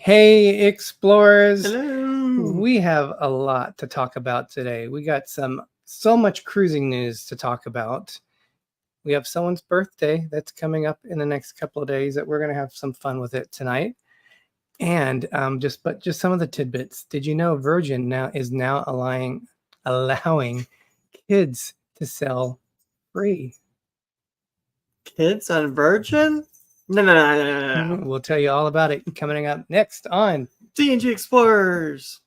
Hey, Explorers. Hello. We have a lot to talk about today. We got so much cruising news to talk about. We have someone's birthday that's coming up in the next couple of days that we're going to have some fun with it tonight. And just some of the tidbits. Did you know Virgin is now allowing kids to sell free? Kids on Virgin? No. We'll tell you all about it coming up next on D&G Explorers.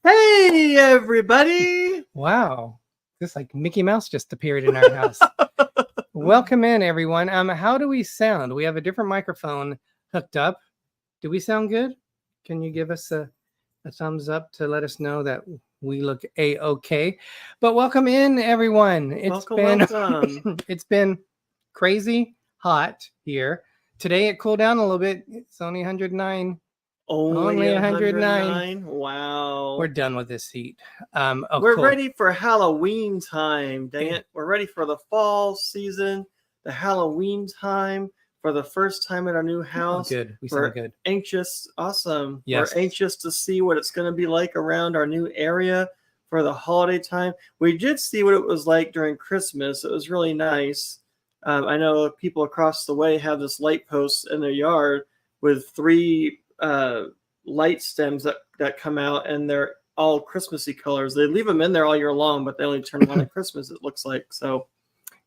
Hey, everybody. Wow. Just like Mickey Mouse just appeared in our house. Welcome in, everyone. How do we sound? We have a different microphone hooked up. Do we sound good? Can you give us a thumbs up to let us know that we look A-okay? But welcome in, everyone. Welcome. It's been crazy hot here. Today it cooled down a little bit. It's only 109. Only 109. Wow. We're done with this heat. We're ready for Halloween time. Dang it. We're ready for the fall season, the Halloween time, for the first time at our new house. Good. We sound good. Anxious. Awesome. Yes. We're anxious to see what it's going to be like around our new area for the holiday time. We did see what it was like during Christmas. It was really nice. I know people across the way have this light post in their yard with 3 light stems that come out, and they're all Christmassy colors. They leave them in there all year long, but they only turn on at Christmas, it looks like. So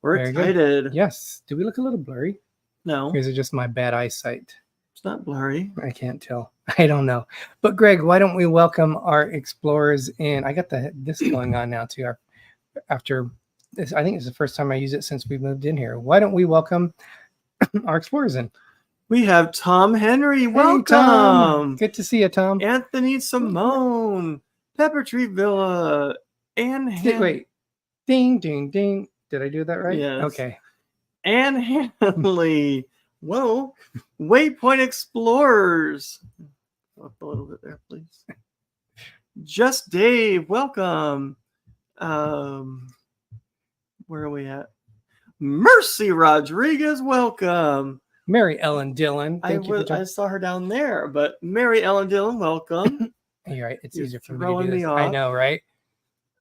we're excited. Good. Yes. Do we look a little blurry? No. Or is it just my bad eyesight? It's not blurry. I can't tell. I don't know. But Greg, why don't we welcome our explorers in? I got this going on now too. After this, I think it's the first time I use it since we moved in here. Why don't we welcome our explorers in? We have Tom Henry. Welcome. Hey, Tom. Good to see you, Tom. Anthony Simone. Pepper Tree Villa. Wait. Ding, ding, ding. Did I do that right? Yes. Okay. Anne Hanley. Whoa. Waypoint Explorers. Up a little bit there, please. Just Dave. Welcome. Where are we at? Mercy Rodriguez. Welcome. Mary Ellen Dillon. I saw her down there, but Mary Ellen Dillon, welcome. You're right. It's easier for me throwing to do this. me off. I know, right?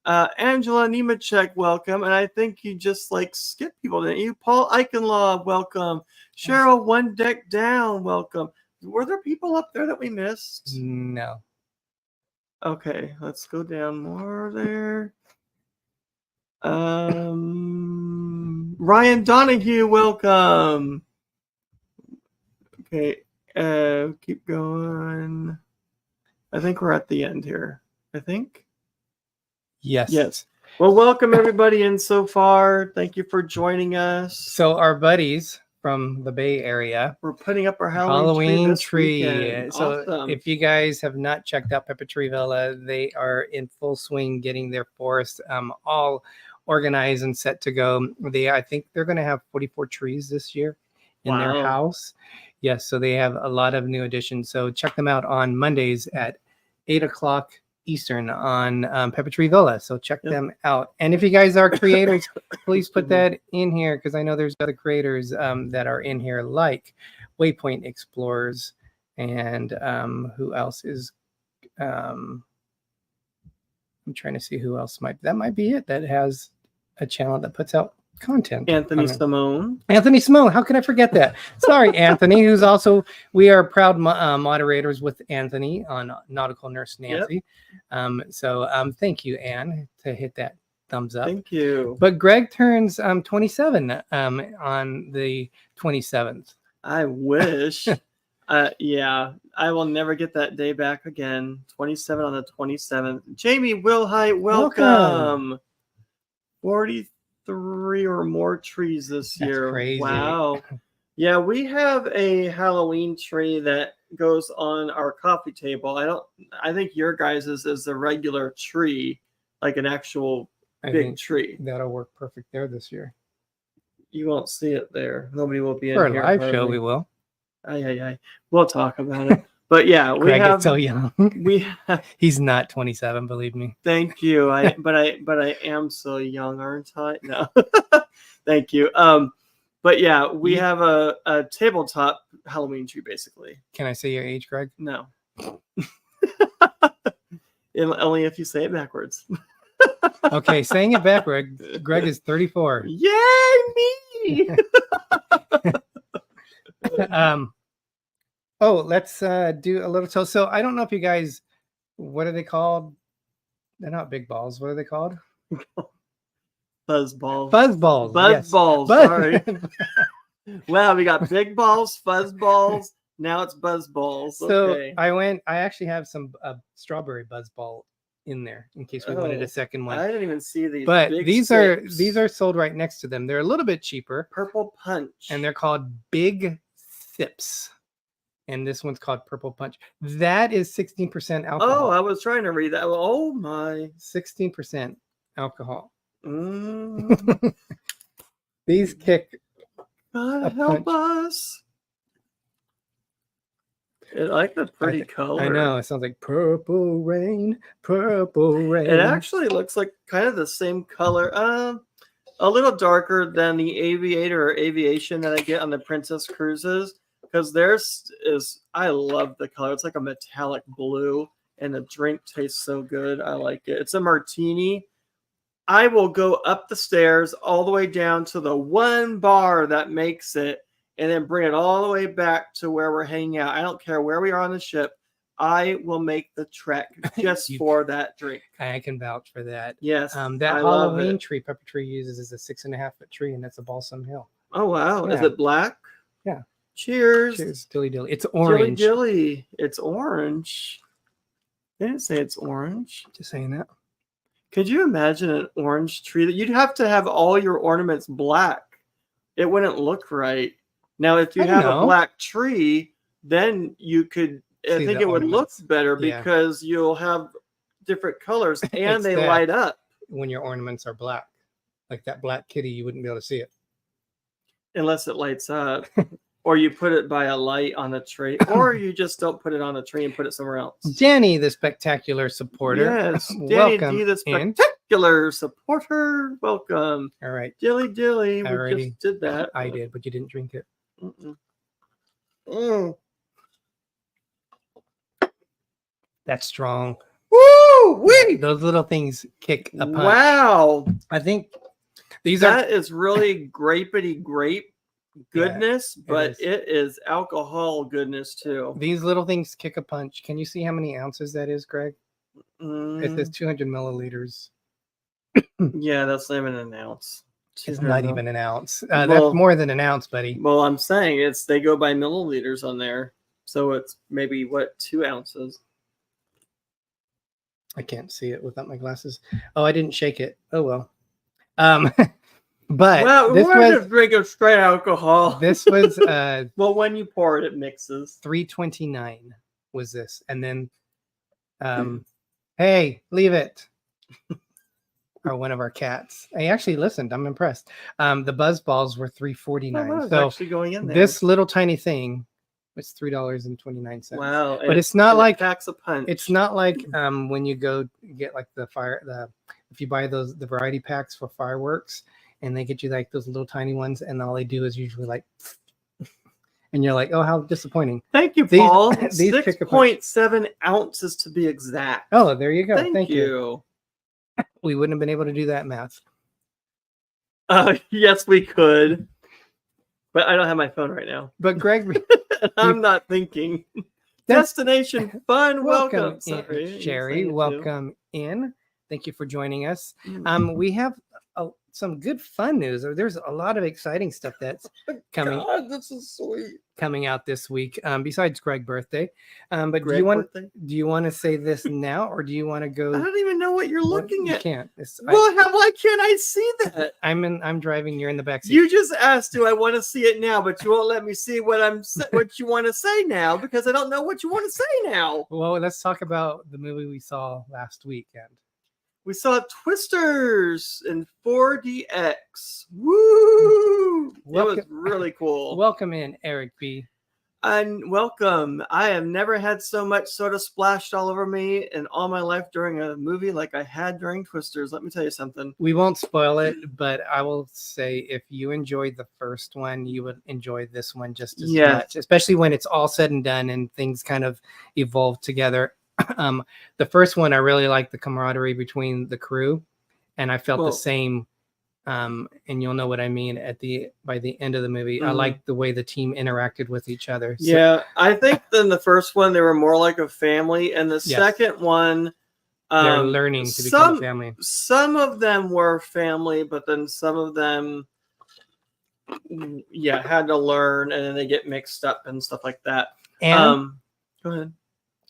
Angela Nemechek, welcome. And I think you just skip people, didn't you? Paul Eichenlaw, welcome. Cheryl One Deck Down, welcome. Were there people up there that we missed? No. Okay, let's go down more there. Ryan Donahue, welcome. Okay, keep going. I think we're at the end here. I think. Yes. Yes. Well, welcome everybody in so far. Thank you for joining us. So our buddies from the Bay Area, We're putting up our Halloween tree. tree. So Awesome. if you guys have not checked out Pepper Tree Villa, they are in full swing getting their forest all organized and set to go. I think they're going to have 44 trees this year in their house. Yes, so they have a lot of new additions. So check them out on Mondays at 8 o'clock Eastern on Pepper Tree Villa. So check them out. And if you guys are creators, please put that in here because I know there's other creators that are in here like Waypoint Explorers and who else is I'm trying to see who else might be it that has a channel that puts out content. Anthony Simone. How could I forget that? Sorry, Anthony, who's also, we are proud moderators with Anthony on Nautical Nurse Nancy. So thank you, Anne, to hit that thumbs up. Thank you. But Gregg turns 27 on the 27th. I wish. Yeah, I will never get that day back again. 27 on the 27th. Jamie Wilhite, welcome. 43 or more trees this year. That's crazy. Wow. Yeah, we have a Halloween tree that goes on our coffee table. I think your guys' is a regular tree, like an actual big tree. That'll work perfect there this year. You won't see it there. Nobody will be in for here. For a live show, we will. We'll talk about it. But yeah, we Greg have is so young. He's not 27, believe me. Thank you. But I am so young, aren't I? No. Thank you. But yeah, we have a tabletop Halloween tree basically. Can I say your age, Greg? No. Only if you say it backwards. Okay, saying it backward. Greg is 34. Yay, me! Let's do a little. So I don't know if you guys, what are they called? They're not big balls. What are they called? Fuzzballs. Fuzzballs. Sorry. Wow, we got big balls, fuzzballs. Now it's buzzballs. Okay. So I actually have some strawberry buzzball in there in case we wanted a second one. I didn't even see these. But these are sold right next to them. They're a little bit cheaper. Purple Punch. And they're called Big Sips. And this one's called Purple Punch. That is 16% alcohol. Oh, I was trying to read that. Oh my. 16% alcohol. Mm. These kick. God help us. I like the pretty color. I know. It sounds like purple rain, purple rain. It actually looks like kind of the same color. A little darker than the Aviator or Aviation that I get on the Princess Cruises. Because theirs is, I love the color. It's like a metallic blue, and the drink tastes so good. I like it. It's a martini. I will go up the stairs all the way down to the one bar that makes it, and then bring it all the way back to where we're hanging out. I don't care where we are on the ship. I will make the trek just for that drink. I can vouch for that. Yes. That Halloween tree Pepper Tree uses is a 6.5-foot tree, and that's a balsam hill. Oh, wow. Yeah. Is it black? Yeah. Cheers. Cheers. Dilly dilly. It's orange. Dilly. It's orange. They didn't say it's orange. Just saying that. Could you imagine an orange tree that you'd have to have all your ornaments black? It wouldn't look right. Now, if you have a black tree, then you could, I think it would look better because you'll have different colors and they light up. When your ornaments are black, like that black kitty, you wouldn't be able to see it. Unless it lights up. Or you put it by a light on the tree, or you just don't put it on the tree and put it somewhere else. Danny, the spectacular supporter. Yes, Danny D, the spectacular supporter. Welcome. All right. Dilly. We just did that. I did, but you didn't drink it. That's strong. Woo! Those little things kick a punch. Wow. I think that is really grapey grape goodness, but it is alcohol goodness too. These little things kick a punch. Can you see how many ounces that is, Greg? It says 200 milliliters. Yeah, that's not even an ounce. It's not even an ounce. That's more than an ounce, buddy. Well, I'm saying they go by milliliters on there, so it's maybe 2 ounces. I can't see it without my glasses. Oh, I didn't shake it. Oh well. But Well, this we're was just drinking straight alcohol. this was well, when you pour it, it mixes. $3.29 was this, and then hey, leave it. Or one of our cats. I actually listened. I'm impressed. The buzz balls were $3.49. So actually going in there. this little tiny thing was $3.29. Wow! But it's not like packs a punch. It's not like when you go get like if you buy the variety packs for fireworks and they get you like those little tiny ones and all they do is usually like and you're like, oh, how disappointing. Thank you, Paul. 6.7 ounces to be exact. Oh, there you go. Thank you. We wouldn't have been able to do that math. Yes, we could. But I don't have my phone right now. But Greg, I'm not thinking. Destination fun. Welcome. Sorry, Sherry. Welcome in. Thank you for joining us. We have some good fun news. There's a lot of exciting stuff that's coming. God, this is sweet. Coming out this week. Besides Gregg's birthday. But Greg do you want to say this now, or do you want to go? I don't even know what you're looking at. You can't. Why can't I see that? I'm driving. You're in the back seat. You just asked, do I want to see it now? But you won't let me see what you want to say now because I don't know what you want to say now. Well, let's talk about the movie we saw last weekend. We saw Twisters in 4DX. Woo! It was really cool. Welcome in, Eric B. And welcome. I have never had so much soda splashed all over me in all my life during a movie like I had during Twisters. Let me tell you something. We won't spoil it, but I will say if you enjoyed the first one, you would enjoy this one just as much, especially when it's all said and done and things kind of evolve together. The first one, I really liked the camaraderie between the crew, and I felt the same. And you'll know what I mean by the end of the movie. I liked the way the team interacted with each other. So, yeah, I think in the first one they were more like a family, and the second one they're learning to become a family. Some of them were family, but then some of them had to learn, and then they get mixed up and stuff like that. And go ahead.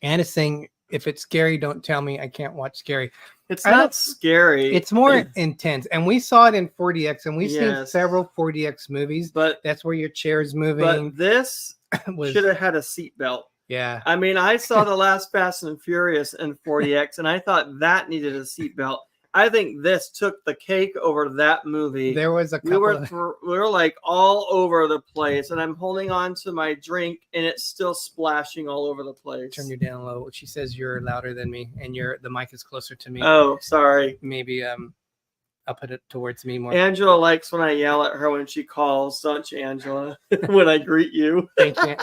Anna's saying, if it's scary, don't tell me. I can't watch scary. It's not scary. It's more intense. And we saw it in 4DX, and we've seen several 4DX movies, but that's where your chair's moving. But this should have had a seatbelt. Yeah. I mean, I saw the last Fast and Furious in 4DX, and I thought that needed a seatbelt. I think this took the cake over that movie. There was a couple we were like all over the place, and I'm holding on to my drink, and it's still splashing all over the place. Turn you down low. She says you're louder than me, and the mic is closer to me. Oh, sorry. Maybe I'll put it towards me more. Angela likes when I yell at her when she calls, don't you, Angela? When I greet you. Thank you,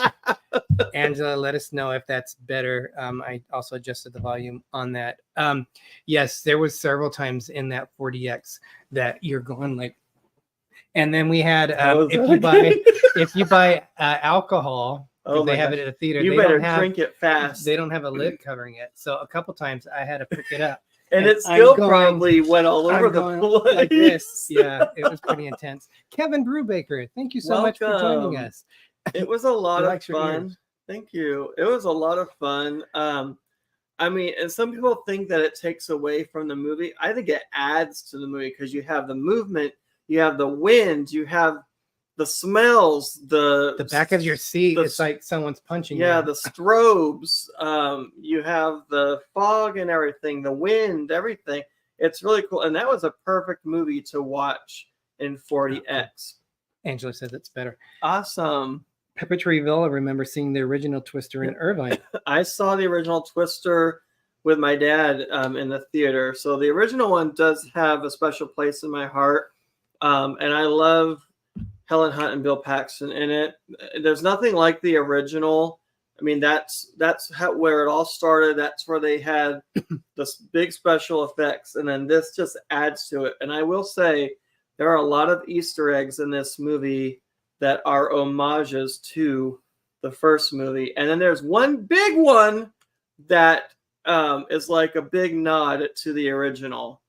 Angela. Let us know if that's better. I also adjusted the volume on that. Yes, there was several times in that 4DX that you're going like, and then we had if you buy alcohol. Oh, they have it at a theater. You better drink it fast. They don't have a lid covering it, so a couple times I had to pick it up. And it still probably went all over the place. Like this. Yeah, it was pretty intense. Kevin Brubaker, thank you so much for joining us. It was a lot of fun. Thank you. It was a lot of fun. I mean, and some people think that it takes away from the movie. I think it adds to the movie because you have the movement, you have the wind, you have the smells, the back of your seat. It's like someone's punching you. Yeah, the strobes. You have the fog and everything, the wind, everything. It's really cool. And that was a perfect movie to watch in 4DX. Angela says it's better. Awesome. Peppertreeville, I remember seeing the original Twister in Irvine. I saw the original Twister with my dad in the theater. So the original one does have a special place in my heart. And I love Helen Hunt and Bill Paxton in it. There's nothing like the original. I mean, that's where it all started. That's where they had this big special effects, and then this just adds to it. And I will say there are a lot of Easter eggs in this movie that are homages to the first movie. And then there's one big one that is like a big nod to the original.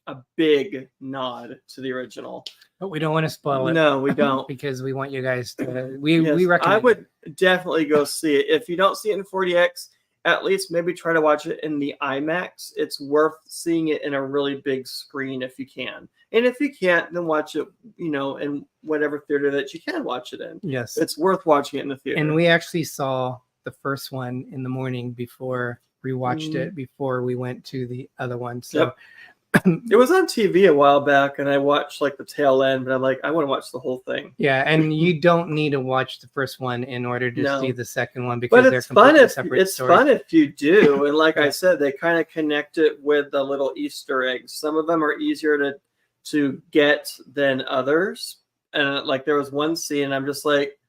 A big nod to the original. But we don't want to spoil it. No, we don't. Because we want you guys to we recommend I would definitely go see it. If you don't see it in 4DX at least maybe try to watch it in the IMAX. It's worth seeing it in a really big screen if you can. And if you can't, then watch it, in whatever theater that you can watch it in. Yes. It's worth watching it in the theater. And we actually saw the first one in the morning before, rewatched it before we went to the other one. So it was on TV a while back, and I watched like the tail end, but I'm like, I want to watch the whole thing. Yeah, and you don't need to watch the first one in order to see the second one, because but they're it's fun completely if separate it's stories. fun if you do. And like I said, they kind of connect it with the little Easter eggs. Some of them are easier to get than others. And like there was one scene, and I'm just like,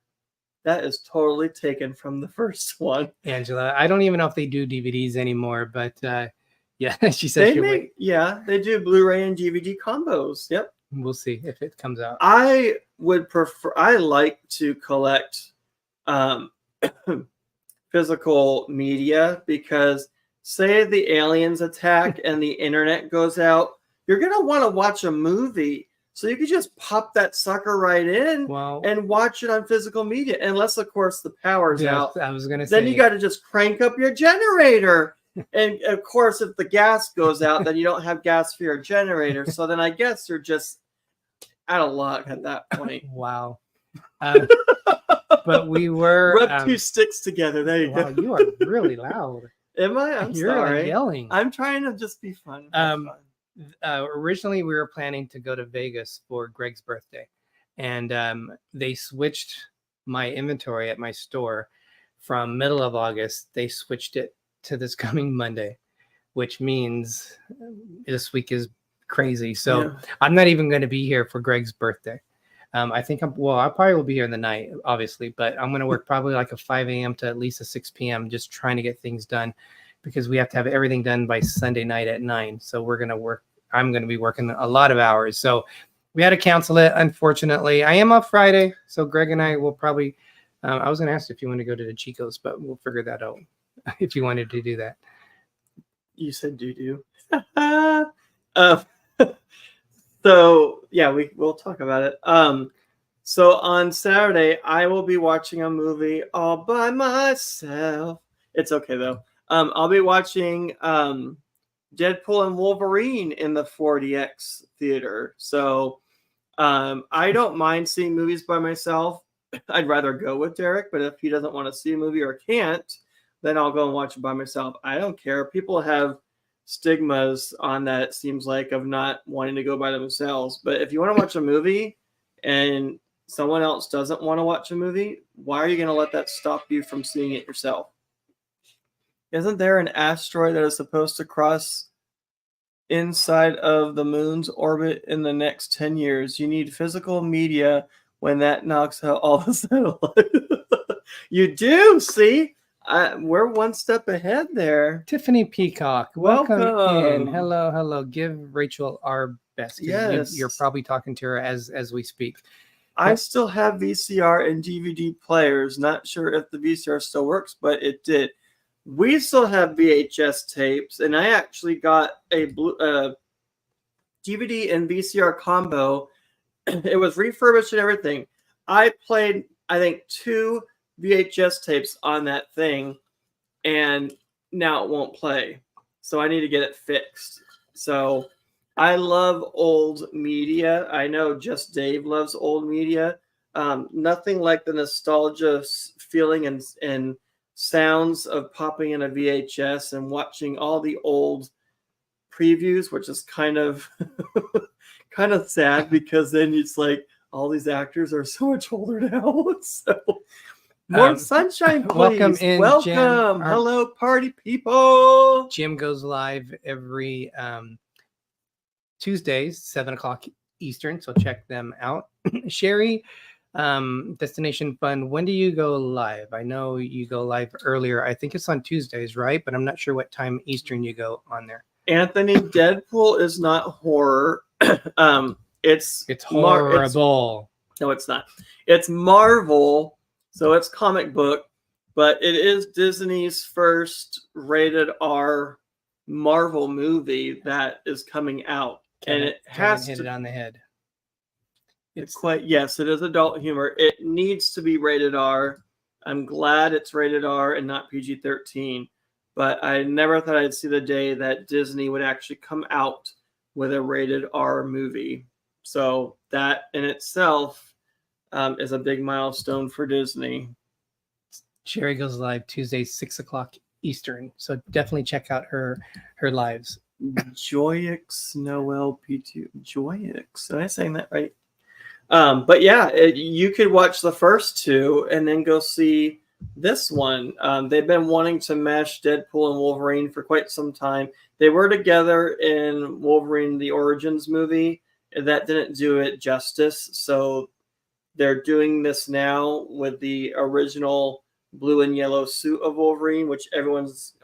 that is totally taken from the first one. Angela, I don't even know if they do DVDs anymore, but yeah, she said they do Blu-ray and DVD combos. Yep. We'll see if it comes out. I like to collect physical media, because say the aliens attack and the internet goes out, you're going to want to watch a movie. So you could just pop that sucker right in and watch it on physical media. Unless, of course, the power's out. I was going to say. Then you got to just crank up your generator. And, of course, if the gas goes out, then you don't have gas for your generator. So then I guess you're just out of luck at that point. Wow. But we were... Rub two sticks together. There you go. You are really loud. Am I? You're sorry. Like yelling. I'm trying to just be fun. Originally, we were planning to go to Vegas for Gregg's birthday. And they switched my inventory at my store from middle of August. They switched it to this coming Monday, which means this week is crazy. So I'm not even going to be here for Gregg's birthday. I think I probably will be here in the night, obviously, but I'm going to work probably like a 5 a.m. to at least a 6 p.m. just trying to get things done, because we have to have everything done by Sunday night at 9. So I'm going to be working a lot of hours. So we had to cancel it, unfortunately. I am off Friday, so Gregg and I will probably, I was going to ask if you want to go to the Chico's, but we'll figure that out. If you wanted to do that. You said do. So yeah, we'll talk about it. So on Saturday, I will be watching a movie all by myself. It's okay though. I'll be watching Deadpool and Wolverine in the 4DX theater. So I don't mind seeing movies by myself. I'd rather go with Derek, but if he doesn't want to see a movie or can't, then I'll go and watch it by myself. I don't care. People have stigmas on that, it seems like, of not wanting to go by themselves. But if you want to watch a movie and someone else doesn't want to watch a movie, why are you going to let that stop you from seeing it yourself? Isn't there an asteroid that is supposed to cross inside of the moon's orbit in the next 10 years? You need physical media when that knocks out all the satellites. You do, see? We're one step ahead there. Tiffany Peacock, welcome in. Welcome. Hello. Give Rachel our best. Yes. You're probably talking to her as we speak. I still have VCR and DVD players. Not sure if the VCR still works, but it did. We still have VHS tapes, and I actually got a DVD and VCR combo. It was refurbished and everything. I played, I think, 2 VHS tapes on that thing, and now it won't play. So I need to get it fixed. So I love old media. I know Just Dave loves old media. Nothing like the nostalgia feeling and sounds of popping in a VHS and watching all the old previews, which is kind of kind of sad, because then it's like all these actors are so much older now. So more sunshine, please. Welcome in, welcome. Jim. Hello, party people. Jim goes live every Tuesdays, 7 o'clock Eastern. So check them out. Sherry, Destination Fun. When do you go live? I know you go live earlier. I think it's on Tuesdays, right? But I'm not sure what time Eastern you go on there. Anthony, Deadpool is not horror. It's horrible. No, it's not. It's Marvel. So it's comic book, but it is Disney's first rated R Marvel movie that is coming out. And it has hit it on the head. Yes, it is adult humor. It needs to be rated R. I'm glad it's rated R and not PG-13. but I never thought I'd see the day that Disney would actually come out with a rated R movie. So that in itself is a big milestone for Disney. Sherry goes live Tuesday, 6 o'clock Eastern. So definitely check out her lives. Joyix Noel P2 Joyix. Am I saying that right? But yeah, you could watch the first two and then go see this one. They've been wanting to mesh Deadpool and Wolverine for quite some time. They were together in Wolverine the Origins movie. That didn't do it justice. So they're doing this now with the original blue and yellow suit of Wolverine, which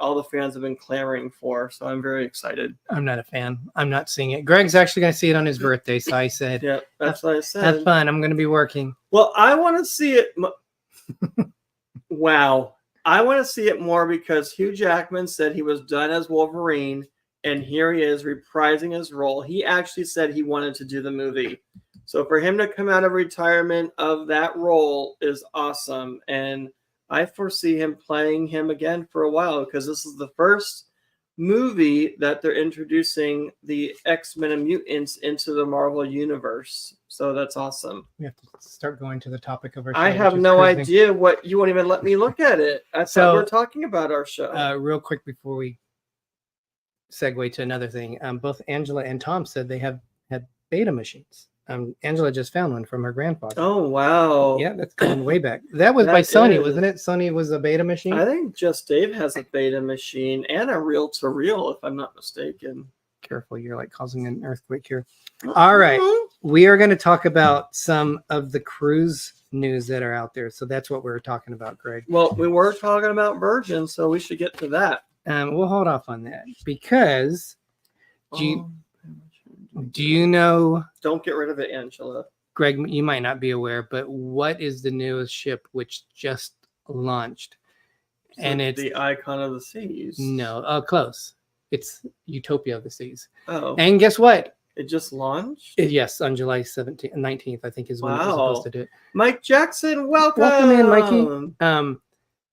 all the fans have been clamoring for. So I'm very excited. I'm not a fan. I'm not seeing it. Greg's actually going to see it on his birthday. So I said, yeah, that's what I said. Have fun. I'm going to be working. Well, I want to see it. Wow. I want to see it more because Hugh Jackman said he was done as Wolverine, and here he is reprising his role. He actually said he wanted to do the movie. So for him to come out of retirement of that role is awesome. And I foresee him playing him again for a while because this is the first movie that they're introducing the X-Men and mutants into the Marvel universe. So that's awesome. We have to start going to the topic of our show. I have no idea what you won't even let me look at it. I thought we're talking about our show. Real quick before we segue to another thing, both Angela and Tom said they have had beta machines. Angela just found one from her grandfather. Oh, wow. Yeah, that's going way back. That was by Sony, wasn't it? Sony was a beta machine? I think Just Dave has a beta machine and a reel-to-reel, if I'm not mistaken. Careful, you're like causing an earthquake here. All right. We are going to talk about some of the cruise news that are out there. So that's what we're talking about, Greg. Well, we were talking about Virgin, so we should get to that. We'll hold off on that because do you know? Don't get rid of it, Angela. Greg, you might not be aware, but what is the newest ship which just launched? And it's the Icon of the Seas. No, close. It's Utopia of the Seas. Oh. And guess what? It just launched? Yes, on July 19th, I think is when it was supposed to do it. Mike Jackson, welcome. Welcome in, Mikey.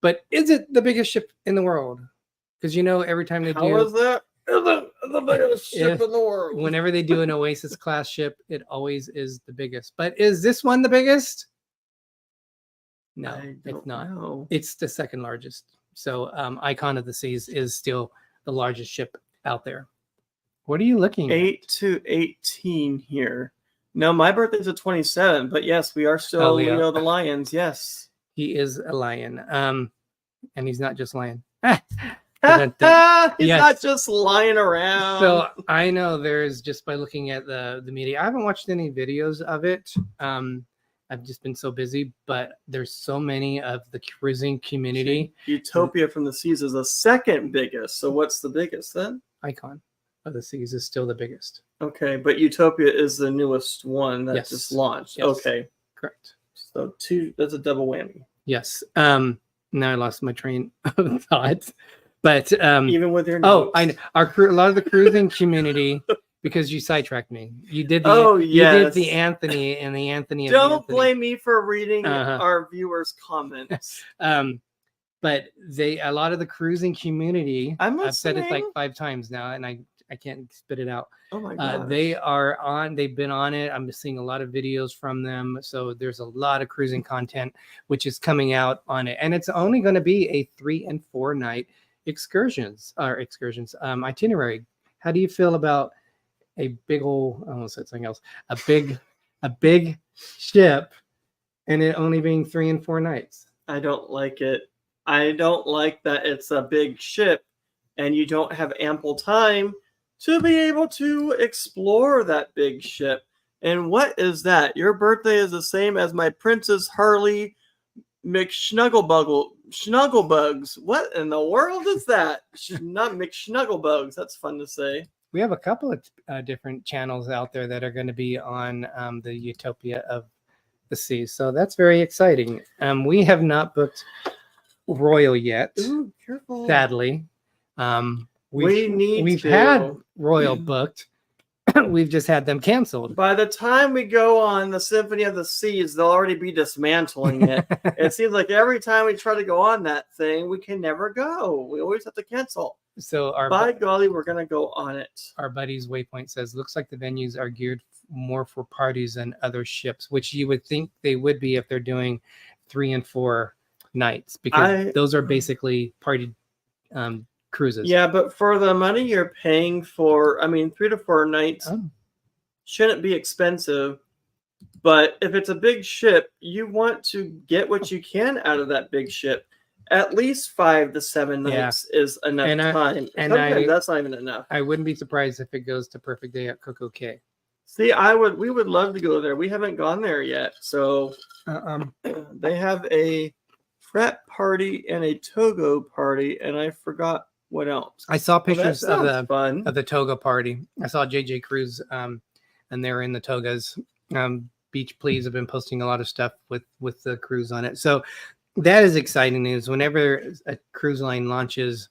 But is it the biggest ship in the world? Because every time they do. How is that? Is it the biggest ship in the world? Whenever they do an Oasis class ship, it always is the biggest. But is this one the biggest? No, it's not. Know. It's the second largest. So Icon of the Seas is still the largest ship out there. What are you looking at? 8 to 18 here. No, my birthday's the 27th, but yes, we are still Leo the Lions. Yes. He is a lion. And he's not just lying. He's not just lying around. So I know there's just by looking at the media. I haven't watched any videos of it. I've just been so busy, but there's so many of the cruising community. Utopia from the Seas is the second biggest. So what's the biggest then? Icon of the Seas is still the biggest. Okay, but Utopia is the newest one that just launched. Yes. Okay. Correct. So that's a double whammy. Yes. Now I lost my train of thought. But even with your notes. I know a lot of the cruising community, because you sidetracked me. You did the Anthony and the Anthony. Don't blame me for reading our viewers' comments. But a lot of the cruising community. I've said it like 5 times now, and I can't spit it out. Oh my god! They've been on it. I'm seeing a lot of videos from them. So there's a lot of cruising content which is coming out on it, and it's only going to be a 3 and 4 night itinerary. How do you feel about a big old, I almost said something else, a big ship and it only being 3 and 4 nights? I don't like it. I don't like that it's a big ship and you don't have ample time to be able to explore that big ship. And what is that? Your birthday is the same as my Princess Harley McSnugglebugs. What in the world is that? Not McSnugglebugs. That's fun to say. We have a couple of different channels out there that are going to be on the Utopia of the Seas. So that's very exciting. We have not booked Royal yet. Ooh, careful. Sadly. We've had Royal booked. we've just had them canceled. By the time we go on the Symphony of the Seas, they'll already be dismantling it. It seems like every time we try to go on that thing, we can never go. We always have to cancel. So by golly, we're going to go on it. Our buddy's Waypoint says, looks like the venues are geared more for parties than other ships, which you would think they would be if they're doing 3 and 4 nights, because those are basically party cruises. Yeah, but for the money you're paying for, 3 to 4 nights shouldn't be expensive. But if it's a big ship, you want to get what you can out of that big ship. At least 5 to 7 nights is enough time. And sometimes that's not even enough. I wouldn't be surprised if it goes to Perfect Day at Coco Cay. See, we would love to go there. We haven't gone there yet. So they have a frat party and a Togo party, and I forgot what else. I saw pictures of the Togo party. I saw JJ Cruz, and they're in the togas. Beach Please have been posting a lot of stuff with the cruise on it. So that is exciting news. Whenever a cruise line launches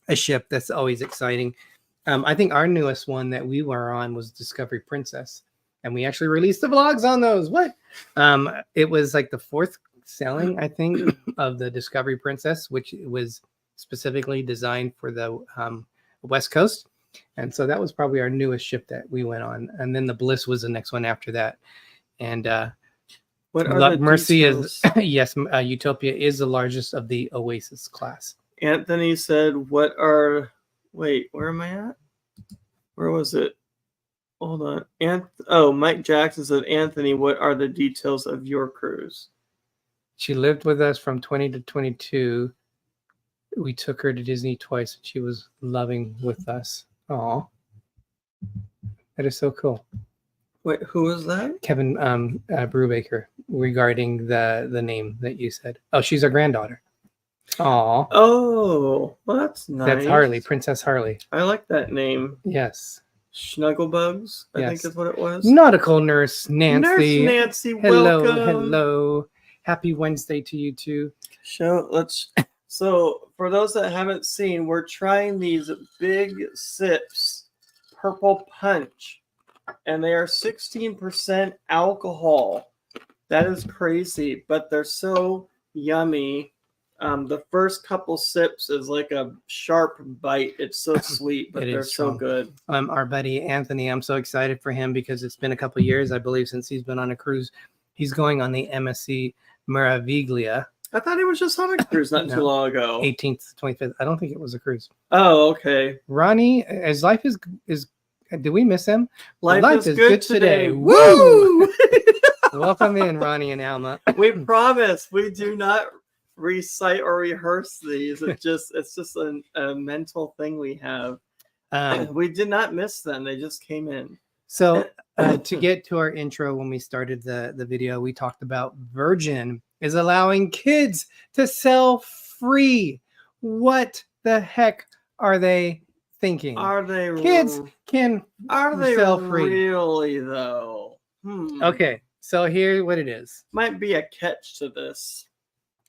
a ship, that's always exciting. I think our newest one that we were on was Discovery Princess, and we actually released the vlogs on those. It was like the 4th sailing, I think, of the Discovery Princess, which was specifically designed for the West Coast. And so that was probably our newest ship that we went on. And then the Bliss was the next one after that. And what are the Mercy details? Is yes, Utopia is the largest of the Oasis class. Anthony said, wait, where am I at? Where was it? Hold on. Mike Jackson said, Anthony, what are the details of your cruise? She lived with us from 20 to 22. We took her to Disney twice, and she was loving with us. Aw. That is so cool. Wait, who was that? Kevin Brubaker, regarding the name that you said. Oh, she's our granddaughter. Aw. Oh, well, that's nice. That's Harley, Princess Harley. I like that name. Yes. Snugglebugs, I think is what it was. Nautical Nurse Nancy. Nurse Nancy, hello, welcome. Hello. Happy Wednesday to you too. So for those that haven't seen, we're trying these Big Sips Purple Punch, and they are 16% alcohol. That is crazy, but they're so yummy. The first couple sips is like a sharp bite. It's so sweet, but they're so good. Our buddy Anthony, I'm so excited for him because it's been a couple of years, I believe, since he's been on a cruise. He's going on the MSC Meraviglia. I thought he was just on a cruise not too long ago. 18th, 25th. I don't think it was a cruise. Oh, okay. Ronnie, as life is did we miss him? Life is good today. Woo! Welcome in, Ronnie and Alma. We promise we do not recite or rehearse these. It's just a mental thing we have. We did not miss them. They just came in. So to get to our intro, when we started the video, we talked about Virgin is allowing kids to sail free. What the heck are they thinking? Are they kids can sail free? Really though? Okay, so here's what it is. Might be a catch to this.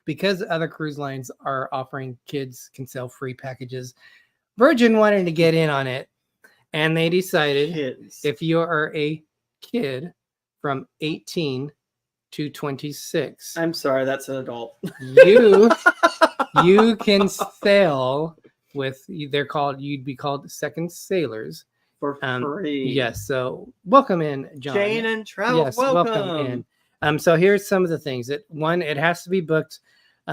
Because other cruise lines are offering kids can sail free packages, Virgin wanted to get in on it, and they decided if you are a kid from 18 to 26. I'm sorry, that's an adult. You can sail with, you'd be called second sailors. For free. Yes, so welcome in, John. Jane and Travel, yes, welcome in. So here's some of the things. It has to be booked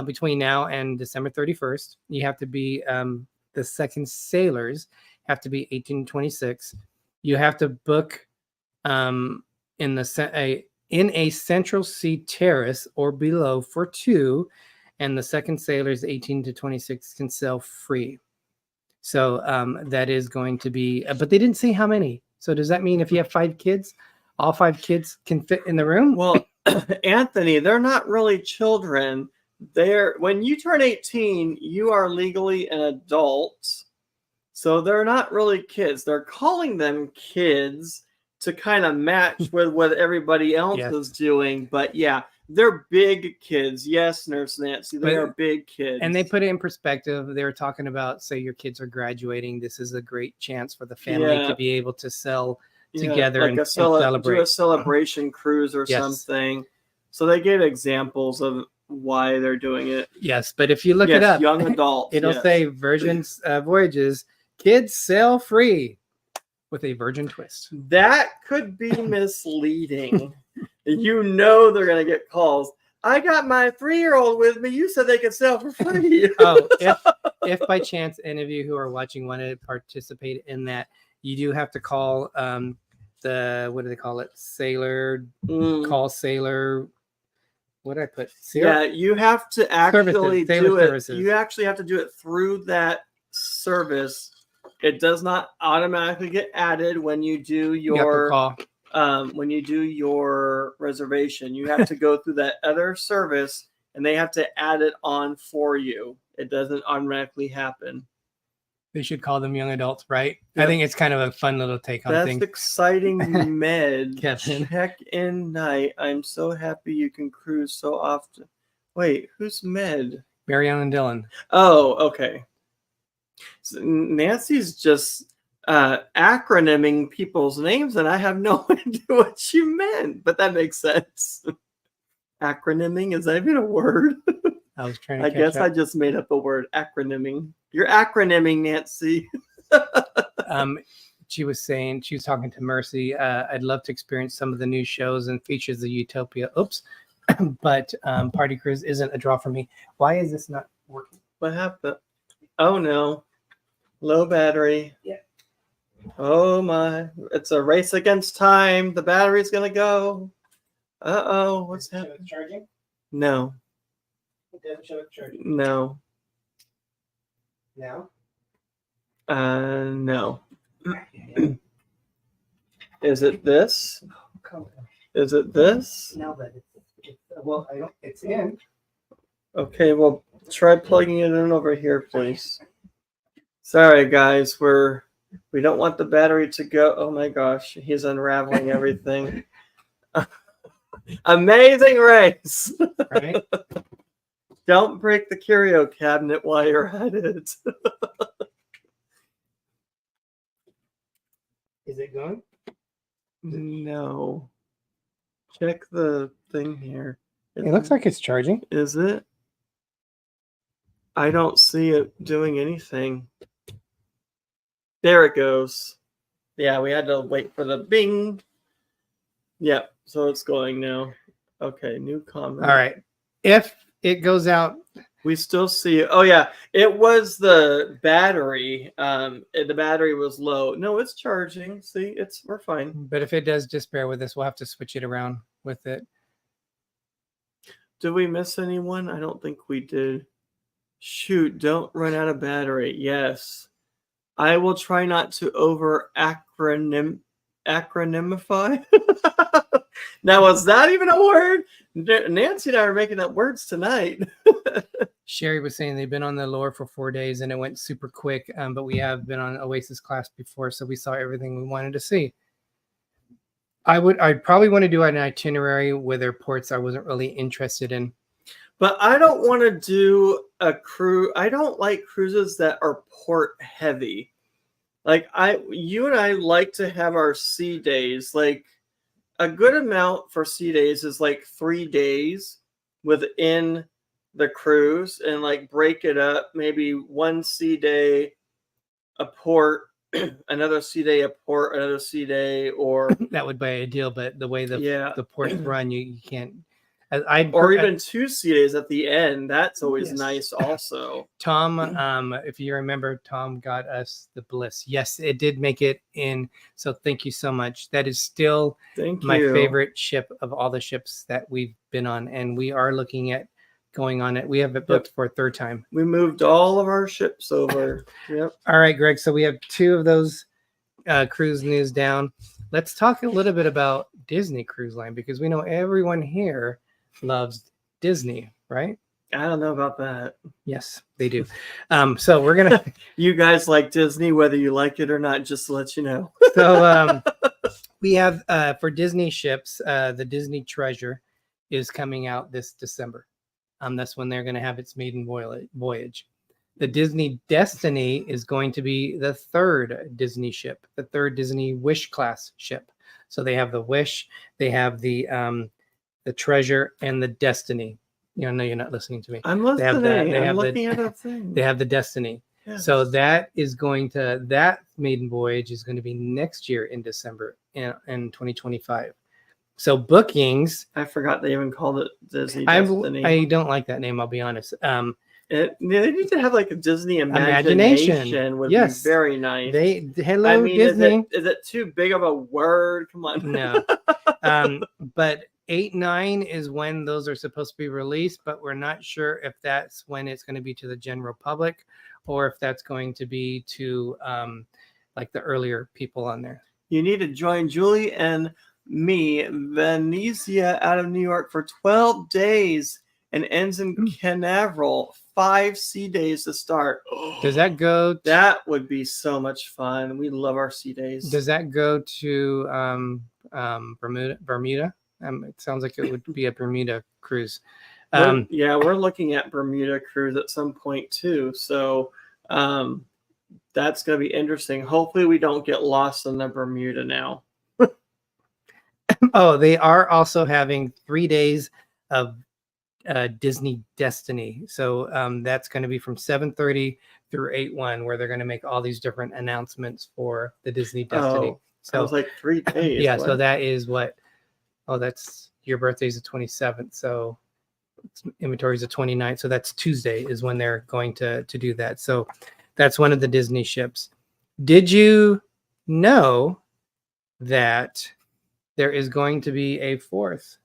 between now and December 31st. You have to be, the second sailors have to be 18 to 26. You have to book in a Central Sea terrace or below for 2, and the second sailors 18 to 26 can sail free. So that is going to be, but they didn't say how many. So does that mean if you have 5 kids, all 5 kids can fit in the room? Well, Anthony, they're not really children. When you turn 18, you are legally an adult. So they're not really kids. They're calling them kids to kind of match with what everybody else is doing. But yeah, they're big kids. Yes, Nurse Nancy, they are big kids. And they put it in perspective. They were talking about, say your kids are graduating. This is a great chance for the family to be able to sail together like and do celebrate. a celebration cruise or Yes. something. So they gave examples of why they're doing it. Yes, but if you look it Yes, up, young adults. it'll yes. say Virgin Voyages, kids sail free with a virgin twist. That could be misleading. You know they're going to get calls. I got my 3-year-old with me. You said they could sail for free. Oh, if by chance any of you who are watching want to participate in that, you do have to call the, what do they call it? Sailor, call sailor. What did I put? Yeah, you have to actually do it. Services. You actually have to do it through that service. It does not automatically get added when you do your when you do your reservation. You have to go through that other service, and they have to add it on for you. It doesn't automatically happen. They should call them young adults, right? Yep. I think it's kind of a fun little take on things. That's exciting, Med. Kevin. Check-in night. I'm so happy you can cruise so often. Wait, who's Med? Marianne and Dylan. Oh, okay. So Nancy's just acronyming people's names, and I have no idea what she meant, but that makes sense. Acronyming, is that even a word? I was trying to I guess I just made up the word acronyming. You're acronyming, Nancy. She was saying, she was talking to Mercy, I'd love to experience some of the new shows and features of Utopia. Oops. But Party Cruise isn't a draw for me. Why is this not working? What happened? Oh, no. Low battery. Yeah. Oh, my. It's a race against time. The battery's going to go. Uh-oh. What's happening? Charging? No. It doesn't show it charging. No. Now? No. Is it this? Is it this? Now that it's well, I don't. It's in. Okay, well, try plugging it in over here, please. Sorry, guys, we don't want the battery to go. Oh my gosh, he's unraveling everything. Amazing race. Right. Don't break the curio cabinet while you're at it. Is it going? No. Check the thing here. It looks like it's charging. Is it? I don't see it doing anything. There it goes. Yeah, we had to wait for the bing. Yep, so it's going now. Okay, new comment. All right. If it goes out, we still see it. Oh yeah, it was the battery. The battery was low. No, it's charging. See, we're fine. But if it does, just bear with us. We'll have to switch it around with it. Did we miss anyone? I don't think we did. Shoot, don't run out of battery. Yes. I will try not to over acronymify. Now, was that even a word? Nancy and I are making up words tonight. Sherry was saying they've been on the lure for 4 days and it went super quick. But we have been on Oasis class before, so we saw everything we wanted to see. I'd probably want to do an itinerary with their ports I wasn't really interested in. But I don't want to do a cruise. I don't like cruises that are port heavy. Like you and I like to have our sea days. Like a good amount for sea days is like 3 days within the cruise, and like break it up. Maybe one sea day, a port, another sea day, a port, another sea day, or that would be ideal. But the way the ports run, you can't. Or even 2 sea days at the end. That's always nice also. Tom, if you remember, Tom got us the Bliss. Yes, it did make it in. So thank you so much. That is still my favorite ship of all the ships that we've been on. And we are looking at going on it. We have it booked for a 3rd time. We moved all of our ships over. Yep. All right, Greg. So we have 2 of those cruise news down. Let's talk a little bit about Disney Cruise Line, because we know everyone here loves Disney, right? I don't know about that. Yes, they do. So we're gonna. You guys like Disney, whether you like it or not. Just to let you know. So we have for Disney ships, the Disney Treasure is coming out this December. That's when they're going to have its maiden voyage. The Disney Destiny is going to be the third Disney ship, the third Disney Wish class ship. So they have the Wish, they have the Treasure, and the Destiny. No, you're not listening to me. I'm They have listening. they I'm have looking at a thing. They have the Destiny. Yes. So that maiden voyage is going to be next year in December in 2025. So bookings. I forgot they even called it Disney Destiny. I don't like that name. I'll be honest. They need to have like a Disney imagination would be very nice. Hello Disney. Is it too big of a word? Come on. No. But 8-9 is when those are supposed to be released, but we're not sure if that's when it's going to be to the general public or if that's going to be to like the earlier people on there. You need to join Julie and me, Venezia, out of New York for 12 days and ends in Canaveral. 5 sea days to start. Does that go? That would be so much fun. We love our sea days. Does that go to Bermuda? It sounds like it would be a Bermuda cruise. We're looking at Bermuda cruise at some point too. So that's going to be interesting. Hopefully we don't get lost in the Bermuda now. Oh, they are also having 3 days of Disney Destiny. So that's going to be from 7:30 through 8/1, where they're going to make all these different announcements for the Disney Destiny. So it was like 3 days. Yeah. What? So that is what? Oh, that's your birthday's the 27th. So inventory is the 29th. So that's Tuesday is when they're going to do that. So that's one of the Disney ships. Did you know that there is going to be a 4th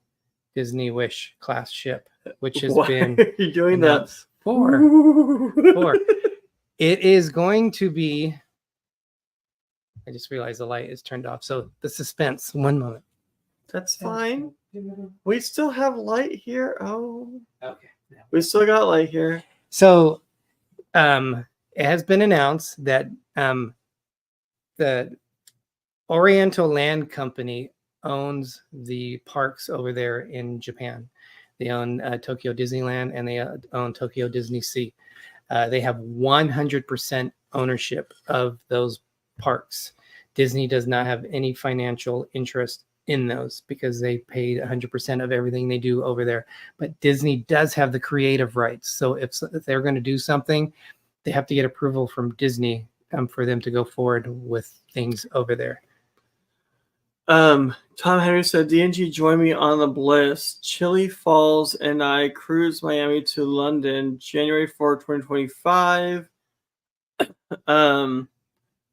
Disney Wish class ship, which has been you're doing that 4. It is going to be. I just realized the light is turned off. So the suspense. One moment. That's fine. We still have light here. Oh, okay. We still got light here. So, it has been announced that the Oriental Land Company owns the parks over there in Japan. They own Tokyo Disneyland and they own Tokyo Disney Sea. They have 100% ownership of those parks. Disney does not have any financial interest in those because they paid 100% of everything they do over there. But Disney does have the creative rights. So if they're going to do something, they have to get approval from Disney for them to go forward with things over there. Tom Henry said, D&G join me on the Bliss. Chili Falls and I cruise Miami to London, January 4, 2025.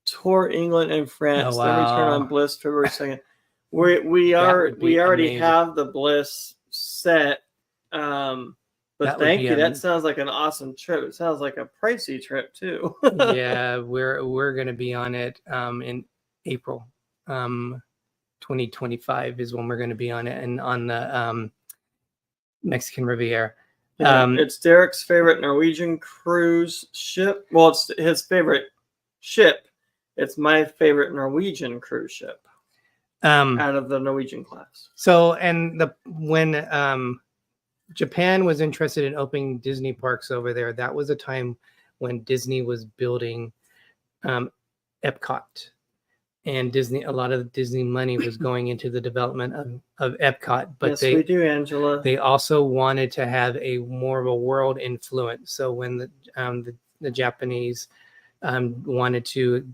Tour England and France. Then return on Bliss February 2nd. We already have the Bliss set. But thank you. That sounds like an awesome trip. It sounds like a pricey trip too. Yeah, we're going to be on it in April. 2025 is when we're going to be on it, and on the Mexican Riviera. It's Derek's favorite Norwegian cruise ship. Well, it's his favorite ship. It's my favorite Norwegian cruise ship out of the Norwegian class. So, and when Japan was interested in opening Disney parks over there, that was a time when Disney was building Epcot. And Disney, a lot of the Disney money was going into the development of Epcot. But yes, we do, Angela. They also wanted to have more of a world influence. So when the Japanese wanted to,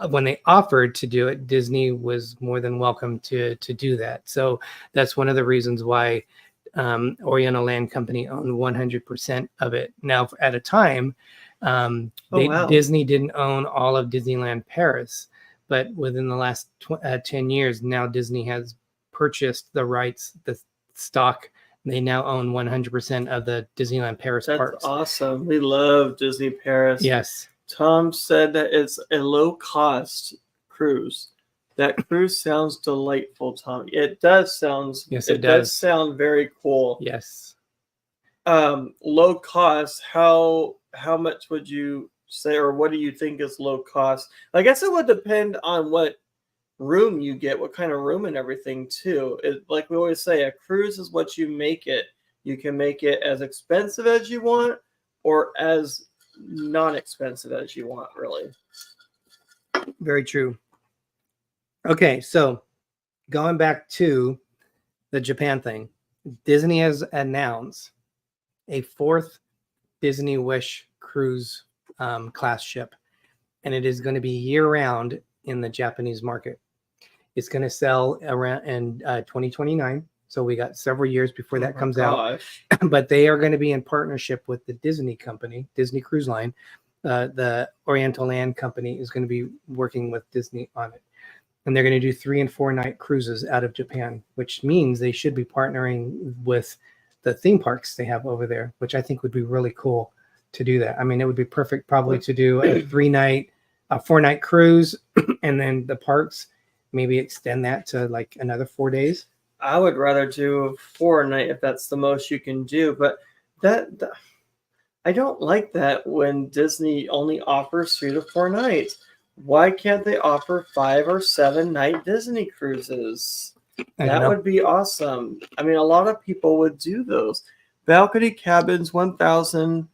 when they offered to do it, Disney was more than welcome to do that. So that's one of the reasons why Oriental Land Company owned 100% of it. Now, at a time, Disney didn't own all of Disneyland Paris. But within the last 10 years, now Disney has purchased the rights, the stock. They now own 100% of the Disneyland Paris parks. That's awesome. We love Disney Paris. Yes. Tom said that it's a low-cost cruise. That cruise sounds delightful, Tom. It does sound. Yes, it does sound very cool. Yes. Low cost. How much would you say, or what do you think is low cost? I guess it would depend on what room you get, what kind of room and everything too. Like we always say, a cruise is what you make it. You can make it as expensive as you want or as non-expensive as you want, really. Very true. Okay, so going back to the Japan thing, Disney has announced a 4th Disney Wish cruise class ship, and it is going to be year-round in the Japanese market. It's going to sell around in 2029, so we got several years before that comes out. But they are going to be in partnership with the Disney company, Disney Cruise Line. The Oriental Land Company is going to be working with Disney on it. And they're going to do 3 and 4 night cruises out of Japan, which means they should be partnering with the theme parks they have over there, which I think would be really cool to do that. I mean, it would be perfect probably to do a 4 night cruise, and then the parks maybe extend that to like another 4 days. I would rather do 4 a night if that's the most you can do, but that I don't like that when Disney only offers 3 to 4 nights. Why can't they offer 5 or 7 night Disney cruises? That would be awesome. I mean, a lot of people would do those. Balcony cabins, 1,000